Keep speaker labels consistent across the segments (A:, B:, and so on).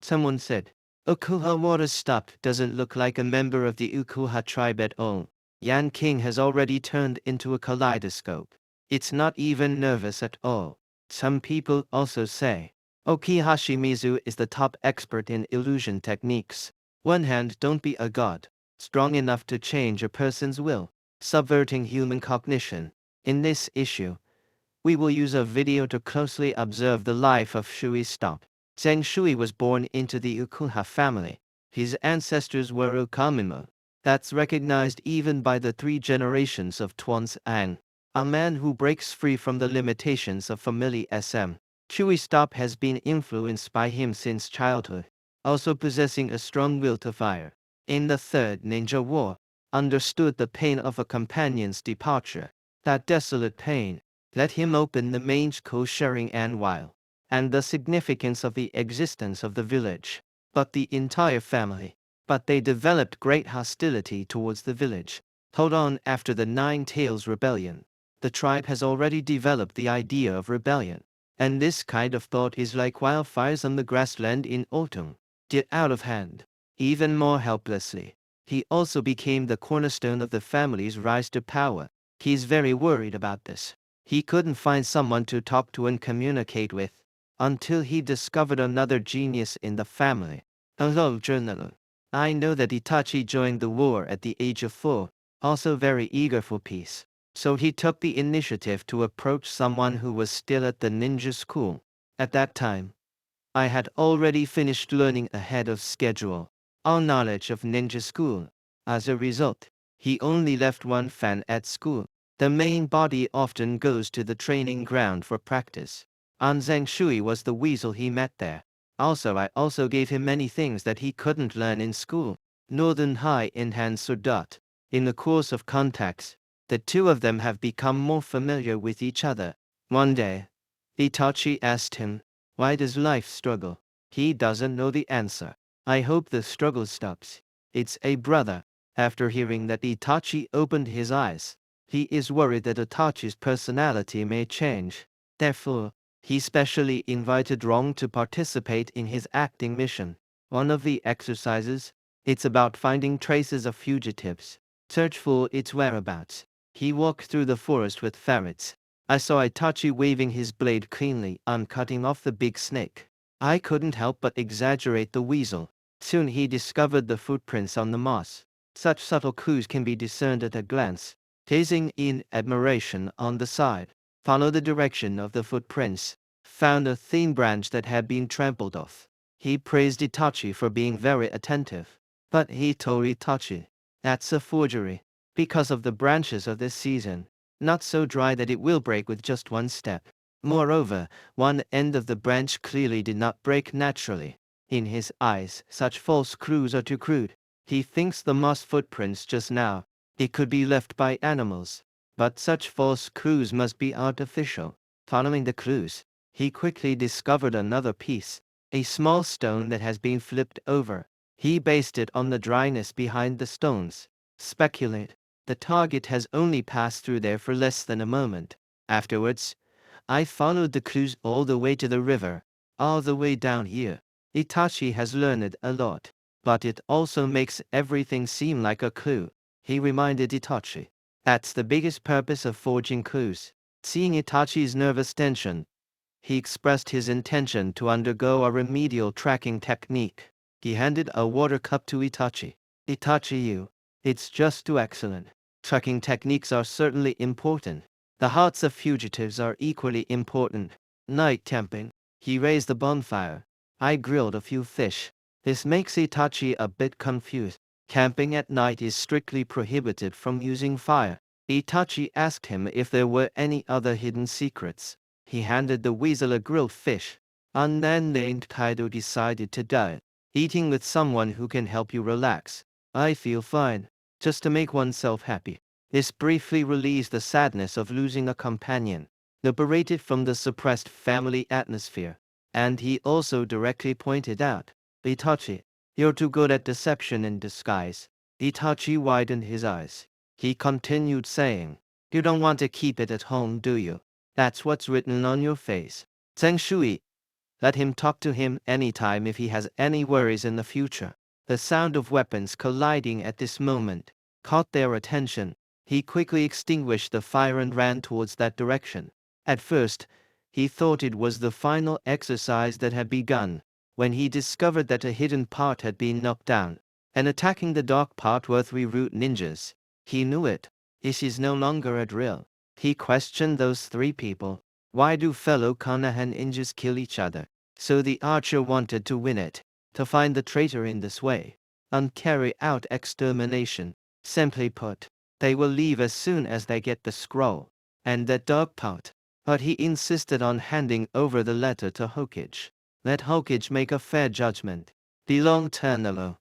A: Someone said, Ukuha water stop doesn't look like a member of the Ukuha tribe at all. Yan King has already turned into a kaleidoscope. It's not even nervous at all. Some people also say, Okihashimizu is the top expert in illusion techniques. One hand, don't be a god, strong enough to change a person's will, subverting human cognition. In this issue, we will use a video to closely observe the life of Shui Stop. Zheng Shui was born into the Ukuha family. His ancestors were Ukamimo. That's recognized even by the 3 generations of Tuan's Ang. A man who breaks free from the limitations of family SM. Shui Stop has been influenced by him since childhood, also possessing a strong will to fire. In the Third Ninja War, understood the pain of a companion's departure. That desolate pain let him open the mange co-sharing and while, and the significance of the existence of the village, but the entire family. But they developed great hostility towards the village. Hold on, after the Nine Tails Rebellion, the tribe has already developed the idea of rebellion, and this kind of thought is like wildfires on the grassland in autumn. Get out of hand. Even more helplessly, he also became the cornerstone of the family's rise to power. He's very worried about this. He couldn't find someone to talk to and communicate with, until he discovered another genius in the family. Hello, journaler. I know that Itachi joined the war at the age of 4, also very eager for peace. So he took the initiative to approach someone who was still at the ninja school. At that time, I had already finished learning ahead of schedule all knowledge of ninja school. As a result, he only left one fan at school. The main body often goes to the training ground for practice. Zheng Shui was the weasel he met there. I also gave him many things that he couldn't learn in school. Northern High Enhanced Sudot. In the course of contacts, the two of them have become more familiar with each other. One day, Itachi asked him, why does life struggle? He doesn't know the answer. I hope the struggle stops. It's a brother. After hearing that, Itachi opened his eyes. He is worried that Itachi's personality may change. Therefore, he specially invited Rong to participate in his acting mission. One of the exercises, it's about finding traces of fugitives. Search for its whereabouts. He walked through the forest with ferrets. I saw Itachi waving his blade cleanly on cutting off the big snake. I couldn't help but exaggerate the weasel. Soon he discovered the footprints on the moss. Such subtle clues can be discerned at a glance. Gazing in admiration on the side, follow the direction of the footprints. Found a thin branch that had been trampled off. He praised Itachi for being very attentive. But he told Itachi, that's a forgery, because of the branches of this season, not so dry that it will break with just one step. Moreover, one end of the branch clearly did not break naturally. In his eyes, such false clues are too crude. He thinks the moss footprints just now, it could be left by animals. But such false clues must be artificial. Following the clues, he quickly discovered another piece, a small stone that has been flipped over. He based it on the dryness behind the stones. Speculate. The target has only passed through there for less than a moment. Afterwards, I followed the clues all the way to the river, all the way down here. Itachi has learned a lot, but it also makes everything seem like a clue. He reminded Itachi. That's the biggest purpose of forging clues. Seeing Itachi's nervous tension, he expressed his intention to undergo a remedial tracking technique. He handed a water cup to Itachi. Itachi, it's just too excellent. Tracking techniques are certainly important. The hearts of fugitives are equally important. Night camping. He raised the bonfire. I grilled a few fish. This makes Itachi a bit confused. Camping at night is strictly prohibited from using fire. Itachi asked him if there were any other hidden secrets. He handed the weasel a grilled fish. Unnamed Kaido decided to diet. Eating with someone who can help you relax. I feel fine. Just to make oneself happy. This briefly relieves the sadness of losing a companion, liberated from the suppressed family atmosphere. And he also directly pointed out, Itachi, you're too good at deception and disguise. Itachi widened his eyes. He continued saying, you don't want to keep it at home, do you? That's what's written on your face. Zheng Shui, Let him talk to him anytime if he has any worries in the future. The sound of weapons colliding at this moment caught their attention. He quickly extinguished the fire and ran towards that direction. At first, he thought it was the final exercise that had begun, when he discovered that a hidden part had been knocked down, and attacking the dark part were 3 root ninjas. He knew it. This is no longer a drill. He questioned those 3 people. Why do fellow Konoha ninjas kill each other? So the archer wanted to win it, to find the traitor in this way, and carry out extermination. Simply put, they will leave as soon as they get the scroll, and that dark part. But he insisted on handing over the letter to Hokage. Let Hokage make a fair judgment. The long Ternalo.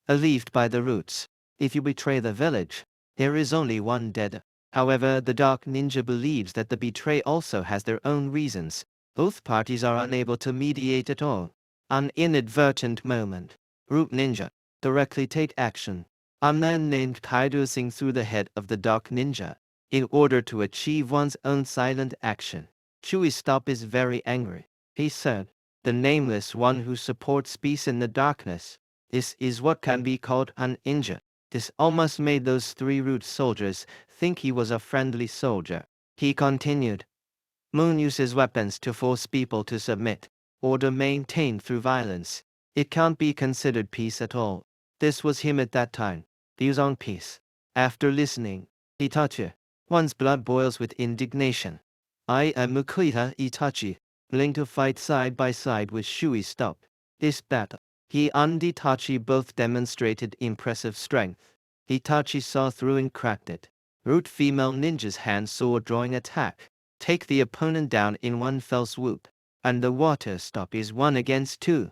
A: Relieved by the roots. If you betray the village, there is only one dead. However, the Dark Ninja believes that the betray also has their own reasons. Both parties are unable to mediate at all. An inadvertent moment. Root Ninja. Directly take action. A man named Kaido sing through the head of the Dark Ninja, in order to achieve one's own silent action. Chewy Stop is very angry. He said, the nameless one who supports peace in the darkness. This is what can be called an ninja. This almost made those 3 root soldiers think he was a friendly soldier. He continued. Moon uses weapons to force people to submit, order maintained through violence. It can't be considered peace at all. This was him at that time. Views on peace. After listening, Itachi. One's blood boils with indignation. I am Mukuita Itachi, willing to fight side by side with Shui Stop. This battle, he and Itachi both demonstrated impressive strength. Itachi saw through and cracked it. Root female ninja's hand sword drawing attack. Take the opponent down in one fell swoop. And the water stop is 1 against 2.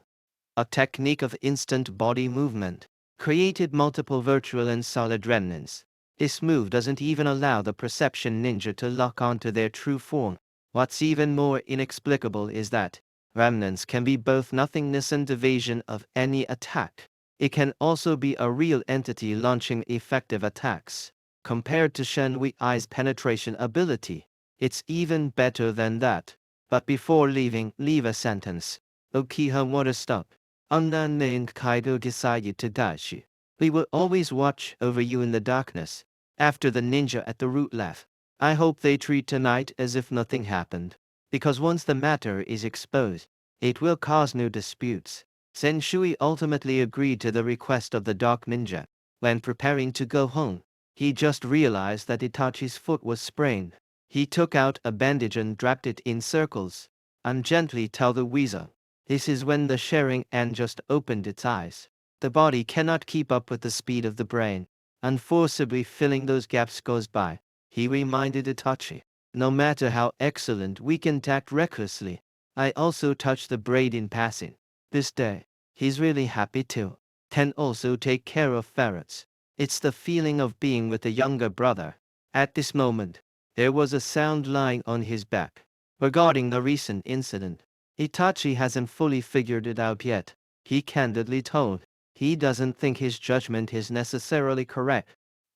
A: A technique of instant body movement. Created multiple virtual and solid remnants. This move doesn't even allow the perception ninja to lock onto their true form. What's even more inexplicable is that remnants can be both nothingness and evasion of any attack. It can also be a real entity launching effective attacks. Compared to Shen Ei's penetration ability, it's even better than that. But before leaving, leave a sentence. Uchiha Water Stop. Unnamed Kaido decided to dash. We will always watch over you in the darkness. After the ninja at the root left, I hope they treat tonight as if nothing happened. Because once the matter is exposed, it will cause new disputes. Senshui ultimately agreed to the request of the Dark Ninja. When preparing to go home, he just realized that Itachi's foot was sprained. He took out a bandage and wrapped it in circles, and gently told the weasel. This is when the sharing ant just opened its eyes. The body cannot keep up with the speed of the brain, and forcibly filling those gaps goes by. He reminded Itachi, no matter how excellent we can act recklessly, I also touch the braid in passing. This day, he's really happy too. Can also take care of ferrets. It's the feeling of being with a younger brother. At this moment, there was a sound lying on his back. Regarding the recent incident, Itachi hasn't fully figured it out yet. He candidly told, he doesn't think his judgment is necessarily correct.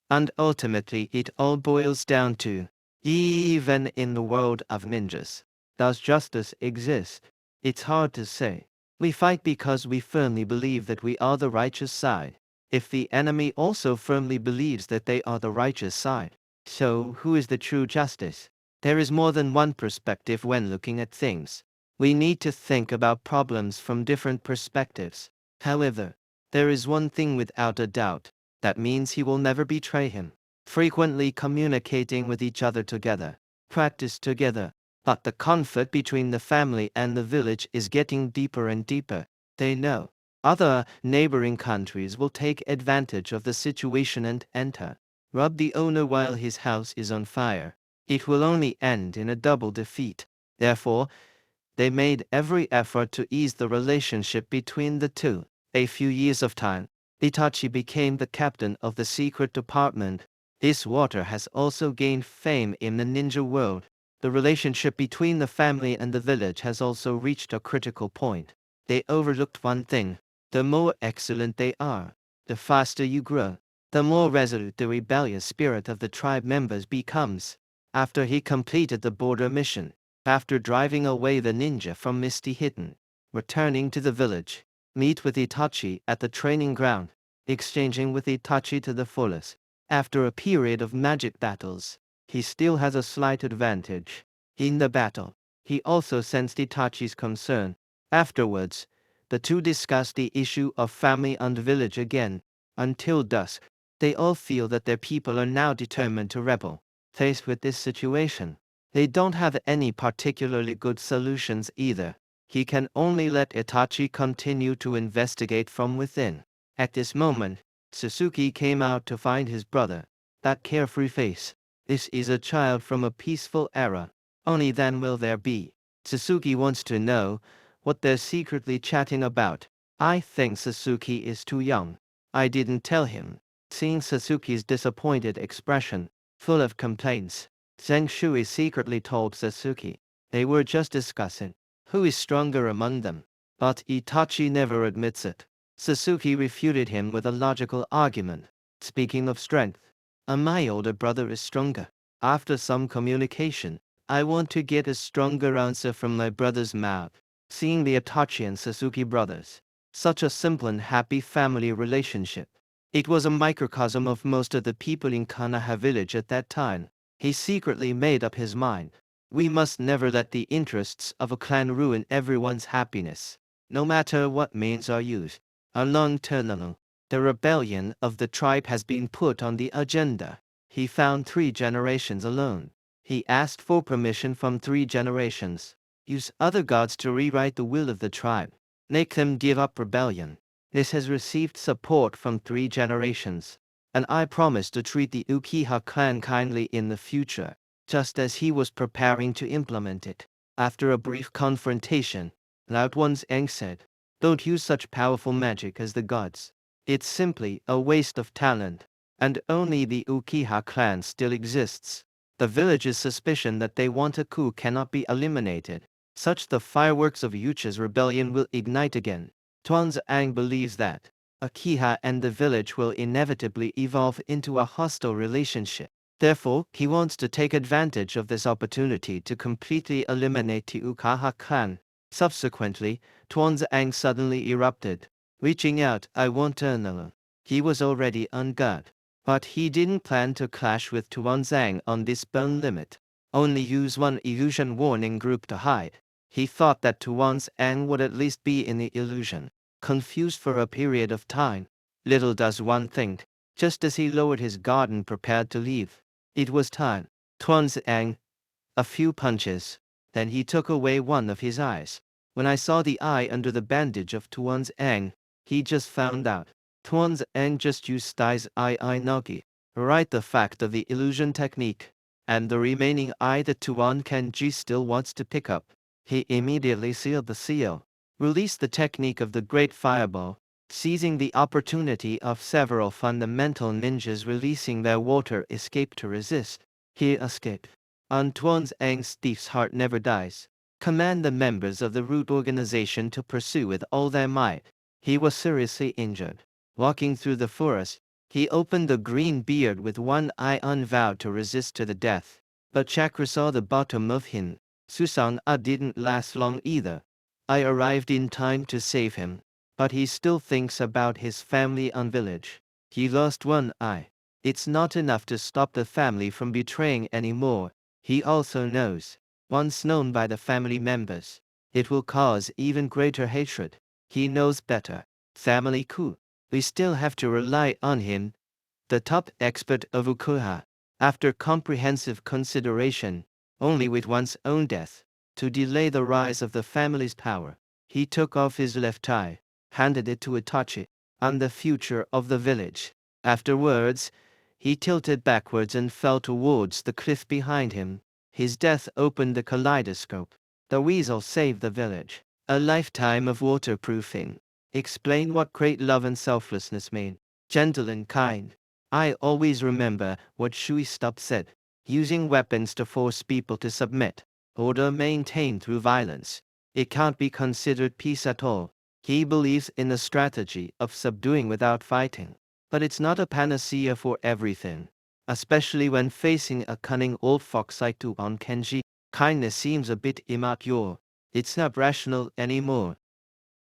A: And ultimately it all boils down to, even in the world of ninjas, does justice exist? It's hard to say. We fight because we firmly believe that we are the righteous side. If the enemy also firmly believes that they are the righteous side, so who is the true justice? There is more than one perspective when looking at things. We need to think about problems from different perspectives. However, there is one thing without a doubt. That means he will never betray him. Frequently communicating with each other together. Practice together. But the conflict between the family and the village is getting deeper and deeper. They know other neighboring countries will take advantage of the situation and enter. Rob the owner while his house is on fire. It will only end in a double defeat. Therefore, they made every effort to ease the relationship between the two. A few years of time, Itachi became the captain of the secret department. This water has also gained fame in the ninja world. The relationship between the family and the village has also reached a critical point. They overlooked one thing. The more excellent they are, the faster you grow, the more resolute the rebellious spirit of the tribe members becomes. After he completed the border mission, after driving away the ninja from Misty Hidden, returning to the village, meet with Itachi at the training ground, exchanging with Itachi to the fullest. After a period of magic battles, he still has a slight advantage. In the battle, he also sensed Itachi's concern. Afterwards, the two discussed the issue of family and village again. Until dusk, they all feel that their people are now determined to rebel. Faced with this situation, they don't have any particularly good solutions either. He can only let Itachi continue to investigate from within. At this moment, Sasuke came out to find his brother. That carefree face. This is a child from a peaceful era. Only then will there be. Sasuke wants to know what they're secretly chatting about. I think Sasuke is too young. I didn't tell him. Seeing Sasuke's disappointed expression, full of complaints, Zhang Shui secretly told Sasuke. They were just discussing who is stronger among them. But Itachi never admits it. Sasuke refuted him with a logical argument. Speaking of strength, my older brother is stronger. After some communication, I want to get a stronger answer from my brother's mouth. Seeing the Itachi and Sasuke brothers, such a simple and happy family relationship. It was a microcosm of most of the people in Konoha village at that time. He secretly made up his mind. We must never let the interests of a clan ruin everyone's happiness, no matter what means are used. Along Ternalong, the rebellion of the tribe has been put on the agenda. He found 3 generations alone. He asked for permission from 3 generations. Use other gods to rewrite the will of the tribe. Make them give up rebellion. This has received support from 3 generations. And I promise to treat the Uchiha clan kindly in the future, just as he was preparing to implement it. After a brief confrontation, Loud One's Aang said, "Don't use such powerful magic as the gods. It's simply a waste of talent, and only the Uchiha clan still exists. The village's suspicion that they want a coup cannot be eliminated. Such the fireworks of Yucha's rebellion will ignite again." Tuan's Aang believes that Uchiha and the village will inevitably evolve into a hostile relationship. Therefore, he wants to take advantage of this opportunity to completely eliminate the Uchiha clan. Subsequently, Tuanzang suddenly erupted, reaching out. "I want Ernala." He was already on guard, but he didn't plan to clash with Tuanzang on this bone limit. Only use one illusion warning group to hide. He thought that Tuanzang would at least be in the illusion, confused for a period of time. Little does one think, just as he lowered his guard and prepared to leave, it was time. Tuanzang. A few punches. Then he took away one of his eyes. When I saw the eye under the bandage of Tuanzang, he just found out. Tuanzang just used Dai's eye Nogi. Right, the fact of the illusion technique. And the remaining eye that Tuan Kenji still wants to pick up. He immediately sealed the seal. Released the technique of the Great Fireball. Seizing the opportunity of several fundamental ninjas releasing their water escape to resist, he escaped. Antoine's Ang's thief's heart never dies. Command the members of the root organization to pursue with all their might. He was seriously injured. Walking through the forest, he opened the green beard with one eye and vowed to resist to the death. But Chakra saw the bottom of him. Susanna didn't last long either. I arrived in time to save him. But he still thinks about his family and village. He lost one eye. It's not enough to stop the family from betraying anymore. He also knows, once known by the family members, it will cause even greater hatred. He knows better. Family coup. We still have to rely on him. The top expert of Uchiha, after comprehensive consideration, only with one's own death, to delay the rise of the family's power, he took off his left eye, handed it to Itachi, and the future of the village. Afterwards, he tilted backwards and fell towards the cliff behind him. His death opened the kaleidoscope. The weasel saved the village. A lifetime of waterproofing. Explain what great love and selflessness mean. Gentle and kind. I always remember what Shui Stop said. Using weapons to force people to submit. Order maintained through violence. It can't be considered peace at all. He believes in the strategy of subduing without fighting. But it's not a panacea for everything. Especially when facing a cunning old fox like Tuan Kenji, kindness seems a bit immature. It's not rational anymore.